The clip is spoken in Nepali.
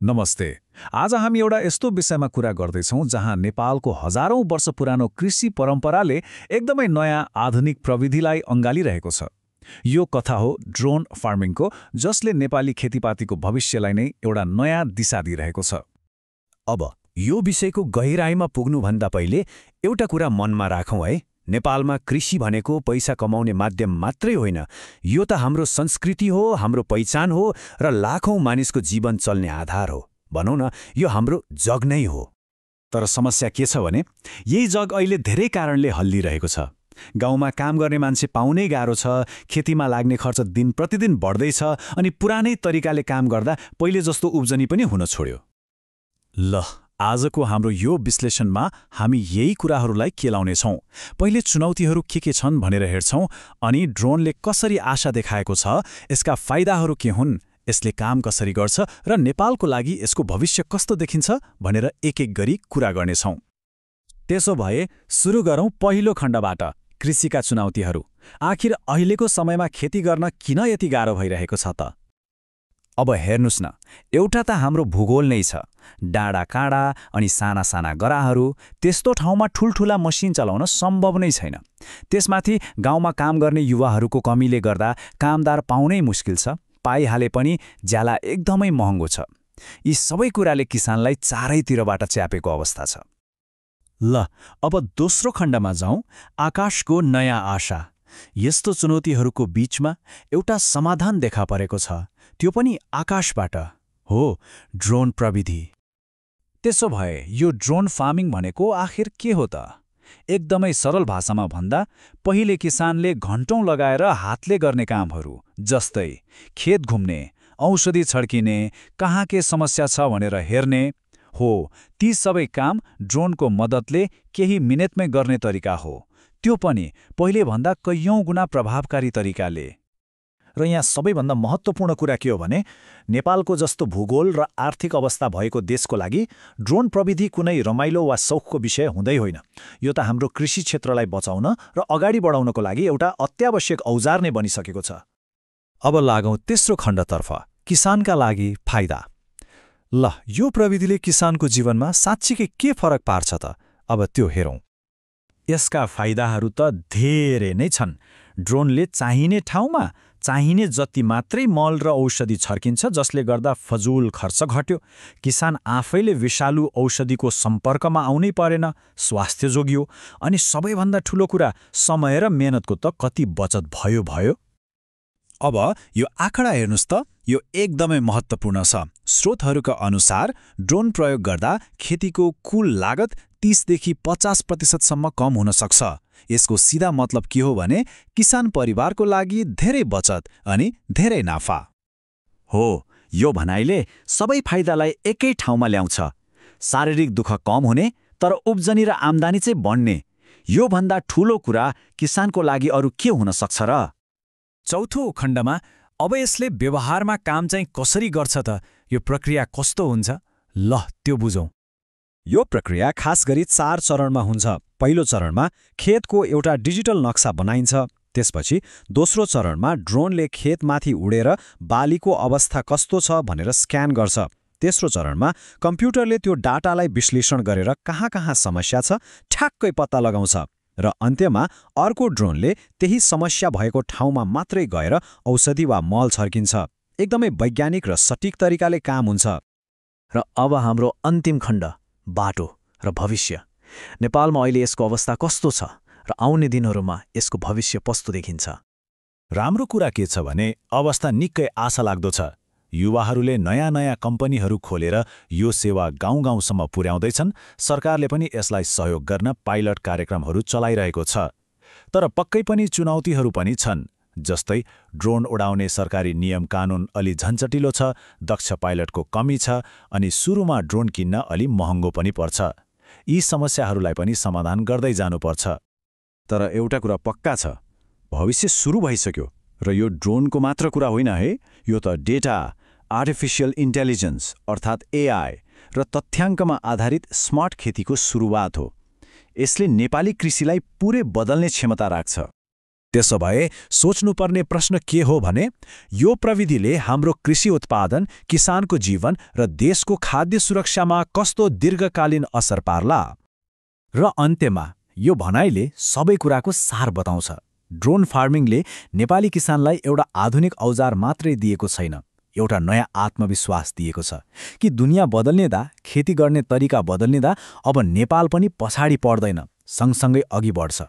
नमस्ते। आज हामी एउटा यस्तो विषयमा कुरा गर्दैछौँ जहाँ नेपालको हजारौं वर्ष पुरानो कृषि परम्पराले एकदमै नयाँ आधुनिक प्रविधिलाई अँगालिरहेको छ। यो कथा हो ड्रोन फार्मिङको, जसले नेपाली खेतीपातीको भविष्यलाई नै एउटा नयाँ दिशा दिइरहेको छ। अब यो विषयको गहिराईमा पुग्नुभन्दा पहिले एउटा कुरा मनमा राखौँ है। नेपालमा कृषि भनेको पैसा कमाउने माध्यम मात्रै होइन, यो त हाम्रो संस्कृति हो, हाम्रो पहिचान हो र लाखौं मानिसको जीवन चल्ने आधार हो। भनौँ न, यो हाम्रो जग नै हो। तर समस्या के छ भने यही जग अहिले धेरै कारणले हल्लिरहेको छ। गाउँमा काम गर्ने मान्छे पाउनै गाह्रो छ, खेतीमा लाग्ने खर्च दिन प्रतिदिन बढ्दैछ, अनि पुरानै तरिकाले काम गर्दा पहिले जस्तो उब्जनी पनि हुन छोड्यो। ल, आजको हाम्रो यो विश्लेषणमा हामी यही कुराहरूलाई केलाउनेछौँ। पहिले चुनौतीहरू के छन् भनेर हेर्छौँ, अनि ड्रोनले कसरी आशा देखाएको छ, यसका फाइदाहरू के हुन्, यसले काम कसरी गर्छ र नेपालको लागि यसको भविष्य कस्तो देखिन्छ भनेर एक एक गरी कुरा गर्नेछौँ। त्यसो भए सुरु गरौँ पहिलो खण्डबाट, कृषिका चुनौतीहरू। आखिर अहिलेको समयमा खेती गर्न किन यति गाह्रो भइरहेको छ त? अब हेर्नुस् न, एउटा त हाम्रो भूगोल नै छ। डाँडा काँडा अनि साना साना गराहरू, त्यस्तो ठाउँमा ठुल्ठुला मसिन चलाउन सम्भव नै छैन। त्यसमाथि गाउँमा काम गर्ने युवाहरूको कमीले गर्दा कामदार पाउनै मुस्किल छ, पाइहाले पनि ज्याला एकदमै महँगो छ। यी सबै कुराले किसानलाई चारैतिरबाट च्यापेको अवस्था छ। ल, अब दोस्रो खण्डमा जाउँ, आकाशको नयाँ आशा। यस्तो चुनौतीहरूको बीचमा एउटा समाधान देखा परेको छ, त्यो पनि आकाशबाट हो, ड्रोन प्रविधि। त्यसो भए यो ड्रोन फार्मिङ भनेको आखिर के हो त? एकदमै सरल भाषामा भन्दा, पहिले किसानले घन्टौं लगाएर हातले गर्ने कामहरू, जस्तै खेत घुम्ने, औषधि छड्किने, कहाँ के समस्या छ भनेर हेर्ने हो, ती सबै काम ड्रोनको मद्दतले केही मिनेटमै गर्ने तरिका हो, त्यो पनि पहिले भन्दा कैयौं गुणा प्रभावकारी तरिकाले। र यहाँ सबैभन्दा महत्त्वपूर्ण कुरा के हो भने, नेपालको जस्तो भूगोल र आर्थिक अवस्था भएको देशको लागि ड्रोन प्रविधि कुनै रमाइलो वा सौखको विषय हुँदै होइन। यो त हाम्रो कृषि क्षेत्रलाई बचाउन र अगाडि बढाउनको लागि एउटा अत्यावश्यक औजार नै बनिसकेको छ। अब लागौँ तेस्रो खण्डतर्फ, किसानका लागि फाइदा। ल, यो प्रविधिले किसानको जीवनमा साँच्चीकै के फरक पार्छ त? अब त्यो हेरौँ। यसका फाइदाहरू त धेरै नै छन्। ड्रोनले चाहिने ठाउँमा चाहिने जति मात्रै मल र औषधि छर्किन्छ, जसले गर्दा फजुल खर्च घट्यो। किसान आफैले विषालु औषधिको सम्पर्कमा आउनै परेन, स्वास्थ्य जोगियो, अनि सबैभन्दा ठूलो कुरा, समय र मेहनतको त कति बचत भयो। अब यो आँकडा हेर्नुस् त, यो एकदमै महत्त्वपूर्ण छ। स्रोतहरूका अनुसार ड्रोन प्रयोग गर्दा खेतीको कुल लागत 30 देखि 50% कम हुन सक्छ। यसको सिधा मतलब के हो भने, किसान परिवारको लागि धेरै बचत अनि धेरै नाफा हो। यो भनाइले सबै फाइदालाई एकै ठाउँमा ल्याउँछ। शारीरिक दुःख कम हुने, तर उब्जनी र आम्दानी चाहिँ बढ्ने। यो भन्दा ठूलो कुरा किसानको लागि अरू के हुन सक्छ र? चौथो खण्डमा, अब यसले व्यवहारमा काम चाहिँ कसरी गर्छ त? यो प्रक्रिया कस्तो हुन्छ? ल, त्यो बुझौँ। यो प्रक्रिया खास गरी 4 चरणमा हुन्छ। पहिलो चरणमा खेतको एउटा डिजिटल नक्सा बनाइन्छ। त्यसपछि दोस्रो चरणमा ड्रोनले खेतमाथि उडेर बालीको अवस्था कस्तो छ भनेर स्क्यान गर्छ। तेस्रो चरणमा कम्प्युटरले त्यो डाटालाई विश्लेषण गरेर कहाँ समस्या छ ठ्याक्कै पत्ता लगाउँछ, र अन्त्यमा अर्को ड्रोनले त्यही समस्या भएको ठाउँमा मात्रै गएर औषधि वा मल छर्किन्छ। एकदमै वैज्ञानिक र सटिक तरिकाले काम हुन्छ। र अब हाम्रो अन्तिम खण्ड, बाटो र भविष्य। नेपालमा अहिले यसको अवस्था कस्तो छ र आउने दिनहरूमा यसको भविष्य कस्तो देखिन्छ? राम्रो कुरा के छ भने, अवस्था निकै आशा लाग्दो छ। युवाहरूले नयाँ कम्पनीहरू खोलेर यो सेवा गाउँ-गाउँसम्म पुर्याउँदैछन्। सरकारले पनि यसलाई सहयोग गर्न पाइलट कार्यक्रमहरू चलाइरहेको छ। तर पक्कै पनि चुनौतीहरू पनि छन्, जस्तै ड्रोन उडाउने सरकारी नियम कानुन अलि झन्झटिलो छ, दक्ष पाइलटको कमी छ, अनि सुरुमा ड्रोन किन्न अलि महँगो पनि पर्छ। यी समस्याहरूलाई पनि समाधान गर्दै जानुपर्छ। तर एउटा कुरा पक्का छ, भविष्य सुरु भइसक्यो। र यो ड्रोनको मात्र कुरा होइन है, यो त डेटा, आर्टिफिशियल इन्टेलिजेन्स अर्थात् एआई र तथ्याङ्कमा आधारित स्मार्ट खेतीको सुरुवात हो। यसले नेपाली कृषिलाई पुरै बदल्ने क्षमता राख्छ। त्यसो भए सोच्नुपर्ने प्रश्न के हो भने यो प्रविधिले हाम्रो कृषि उत्पादन, किसानको जीवन र देशको खाद्य सुरक्षामा कस्तो दीर्घकालीन असर पार्ला? र अन्त्यमा यो भनाइले सबै कुराको सार बताउँछ। ड्रोन फार्मिङले नेपाली किसानलाई एउटा आधुनिक औजार मात्रै दिएको छैन, एउटा नयाँ आत्मविश्वास दिएको छ कि दुनियाँ बदल्नेदा, खेती गर्ने तरिका बदल्नेदा अब नेपाल पनि पछाडि पर्दैन, सँगसँगै अघि बढ्छ।